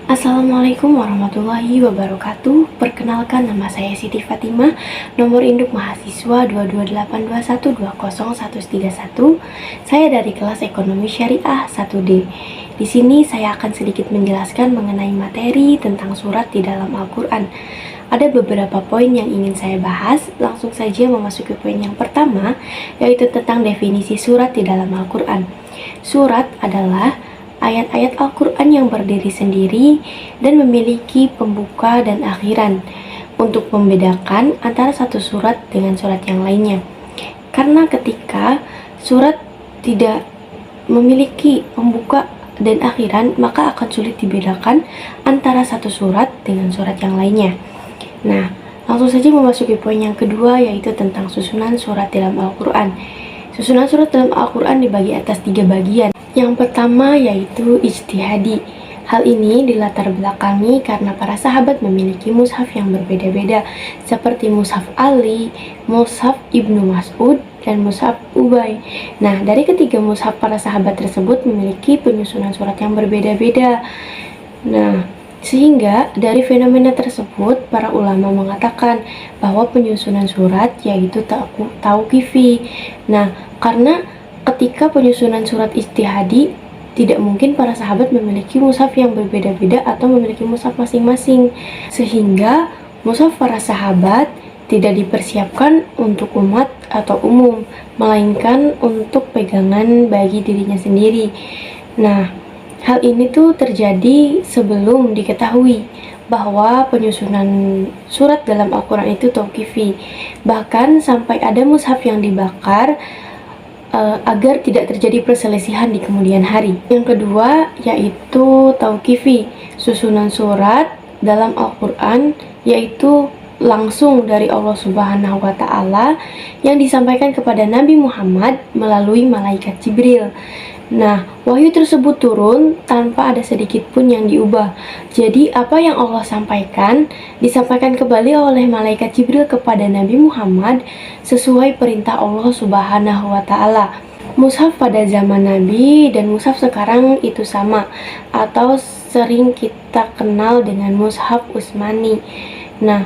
Assalamualaikum warahmatullahi wabarakatuh. Perkenalkan, nama saya Siti Fatimah, nomor induk mahasiswa 22821201131. Saya dari kelas Ekonomi Syariah 1D. Di sini saya akan sedikit menjelaskan mengenai materi tentang surat di dalam Al-Quran. Ada beberapa poin yang ingin saya bahas. Langsung saja memasuki poin yang pertama, yaitu tentang definisi surat di dalam Al-Quran. Surat adalah ayat-ayat Al-Quran yang berdiri sendiri dan memiliki pembuka dan akhiran untuk membedakan antara satu surat dengan surat yang lainnya. Karena ketika surat tidak memiliki pembuka dan akhiran, maka akan sulit dibedakan antara satu surat dengan surat yang lainnya. Nah, langsung saja memasuki poin yang kedua, yaitu tentang susunan surat dalam Al-Quran. Susunan surat dalam Al-Quran dibagi atas 3 bagian. Yang pertama yaitu ijtihadi. Hal ini dilatar belakangi karena para sahabat memiliki mushaf yang berbeda-beda, seperti mushaf Ali, mushaf Ibnu Mas'ud, dan mushaf Ubay. Nah, dari ketiga mushaf para sahabat tersebut memiliki penyusunan surat yang berbeda-beda. Nah, sehingga dari fenomena tersebut para ulama mengatakan bahwa penyusunan surat yaitu tauqifi. Nah, karena ketika penyusunan surat ijtihadi, tidak mungkin para sahabat memiliki mushaf yang berbeda-beda atau memiliki mushaf masing-masing, sehingga mushaf para sahabat tidak dipersiapkan untuk umat atau umum, melainkan untuk pegangan bagi dirinya sendiri. Nah, hal ini tuh terjadi sebelum diketahui bahwa penyusunan surat dalam Al-Quran itu tauqifi. Bahkan sampai ada mushaf yang dibakar agar tidak terjadi perselisihan di kemudian hari. Yang kedua yaitu tauqifi, susunan surat dalam Al-Quran yaitu langsung dari Allah Subhanahu wa Ta'ala yang disampaikan kepada Nabi Muhammad melalui malaikat Jibril. Nah, wahyu tersebut turun tanpa ada sedikit pun yang diubah. Jadi, apa yang Allah sampaikan disampaikan kembali oleh malaikat Jibril kepada Nabi Muhammad sesuai perintah Allah Subhanahu wa Ta'ala. Mushaf pada zaman Nabi dan mushaf sekarang itu sama, atau sering kita kenal dengan mushaf Utsmani. Nah,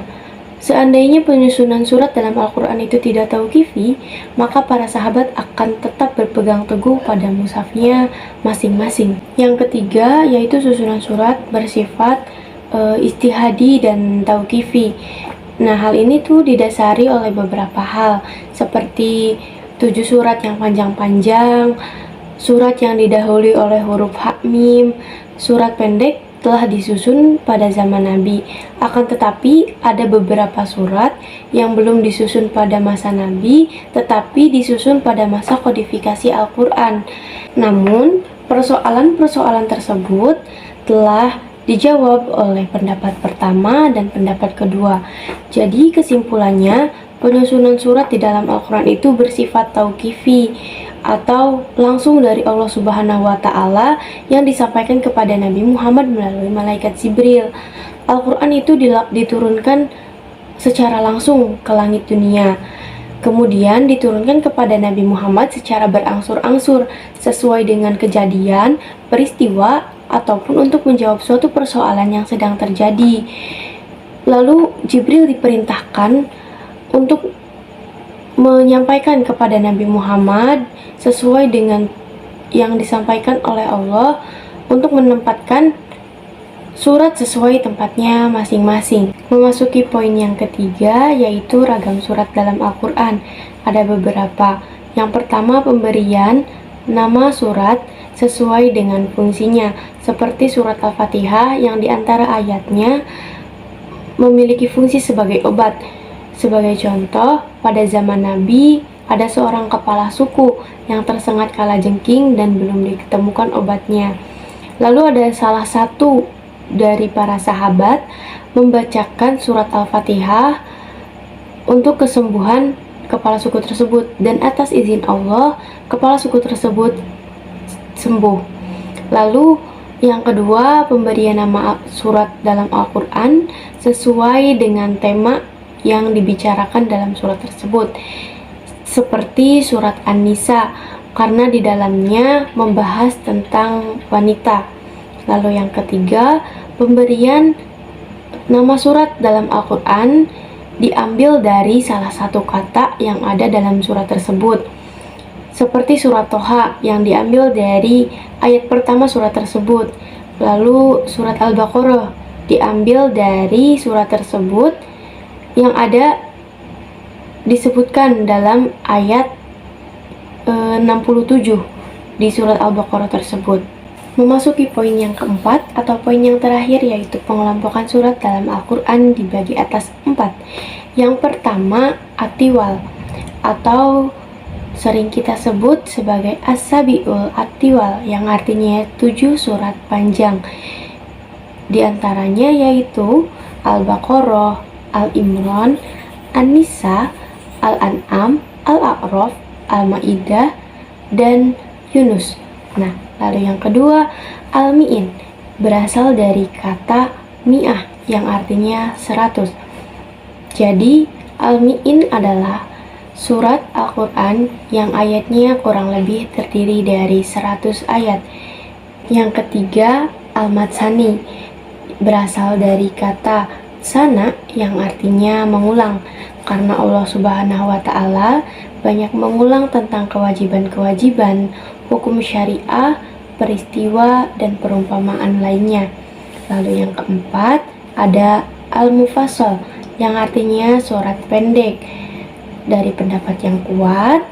seandainya penyusunan surat dalam Al-Quran itu tidak tauqifi, maka para sahabat akan tetap berpegang teguh pada mushafnya masing-masing. Yang ketiga yaitu susunan surat bersifat ijtihadi dan tauqifi. Nah, hal ini tuh didasari oleh beberapa hal, seperti 7 surat yang panjang-panjang, surat yang didahului oleh huruf ha-mim, surat pendek telah disusun pada zaman Nabi. Akan tetapi ada beberapa surat yang belum disusun pada masa Nabi, tetapi disusun pada masa kodifikasi Al-Quran. Namun, persoalan-persoalan tersebut telah dijawab oleh pendapat pertama dan pendapat kedua. Jadi kesimpulannya, penyusunan surat di dalam Al-Quran itu bersifat tauqifi atau langsung dari Allah Subhanahu wa Ta'ala yang disampaikan kepada Nabi Muhammad melalui malaikat Jibril. Al-Quran itu diturunkan secara langsung ke langit dunia, kemudian diturunkan kepada Nabi Muhammad secara berangsur-angsur sesuai dengan kejadian, peristiwa, ataupun untuk menjawab suatu persoalan yang sedang terjadi. Lalu Jibril diperintahkan untuk menyampaikan kepada Nabi Muhammad sesuai dengan yang disampaikan oleh Allah untuk menempatkan surat sesuai tempatnya masing-masing. Memasuki poin yang ketiga yaitu ragam surat dalam Al-Quran. Ada beberapa. Yang pertama, pemberian nama surat sesuai dengan fungsinya, seperti surat Al-Fatihah yang diantara ayatnya memiliki fungsi sebagai obat. Sebagai contoh, pada zaman Nabi ada seorang kepala suku yang tersengat kalajengking dan belum ditemukan obatnya. Lalu ada salah satu dari para sahabat membacakan surat Al-Fatihah untuk kesembuhan kepala suku tersebut, dan atas izin Allah kepala suku tersebut sembuh. Lalu yang kedua, pemberian nama surat dalam Al-Quran sesuai dengan tema yang dibicarakan dalam surat tersebut, seperti surat An-Nisa karena di dalamnya membahas tentang wanita. Lalu yang ketiga, Pemberian nama surat dalam Al-Quran diambil dari salah satu kata yang ada dalam surat tersebut. Seperti surat Toha yang diambil dari ayat pertama surat tersebut. Lalu surat Al-Baqarah diambil dari surat tersebut yang ada disebutkan dalam ayat 67 di surat Al-Baqarah tersebut. Memasuki poin yang keempat atau poin yang terakhir, yaitu pengelompokan surat dalam Al-Quran dibagi atas 4. Yang pertama, Atiwal atau sering kita sebut sebagai As-Sabi'ul Atiwal, yang artinya 7 surat panjang. Di antaranya yaitu Al-Baqarah, Al-Imran, An-Nisa, Al-An'am, Al-A'raf, Al-Ma'idah, dan Yunus. Nah, lalu yang kedua, Al-Mi'in, berasal dari kata mi'ah yang artinya 100. Jadi, Al-Mi'in adalah surat Al-Quran yang ayatnya kurang lebih terdiri dari 100 ayat. Yang ketiga, Al-Matsani, berasal dari kata sana yang artinya mengulang, karena Allah Subhanahu wa Ta'ala banyak mengulang tentang kewajiban-kewajiban, hukum syariah, peristiwa, dan perumpamaan lainnya. Lalu yang keempat, ada Al-Mufassal, yang artinya surat pendek. Dari pendapat yang kuat,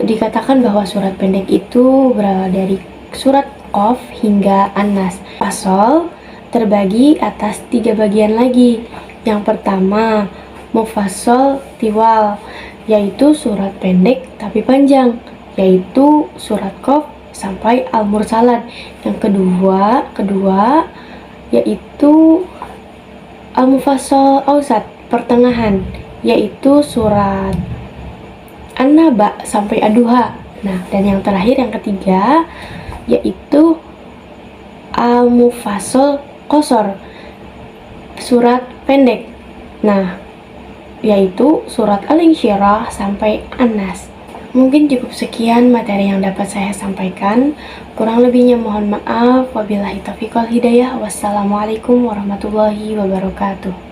dikatakan bahwa surat pendek itu berawal dari surat Qaf hingga An-Nas. Fasal terbagi atas 3 bagian lagi. Yang pertama, Mufassal Tiwal, yaitu surat pendek tapi panjang, yaitu surat Qaf sampai Al-Mursalat. Yang kedua yaitu Al-Mufassal Awsat, pertengahan, yaitu surat An-Naba sampai Ad-Duha. Nah, dan yang terakhir, yang ketiga, yaitu Al-Mufassal Qasar, surat pendek. Nah, yaitu surat Al-Insyirah sampai An-Nas. Mungkin cukup sekian materi yang dapat saya sampaikan. Kurang lebihnya mohon maaf. Wabillahi taufiq wal hidayah. Wassalamualaikum warahmatullahi wabarakatuh.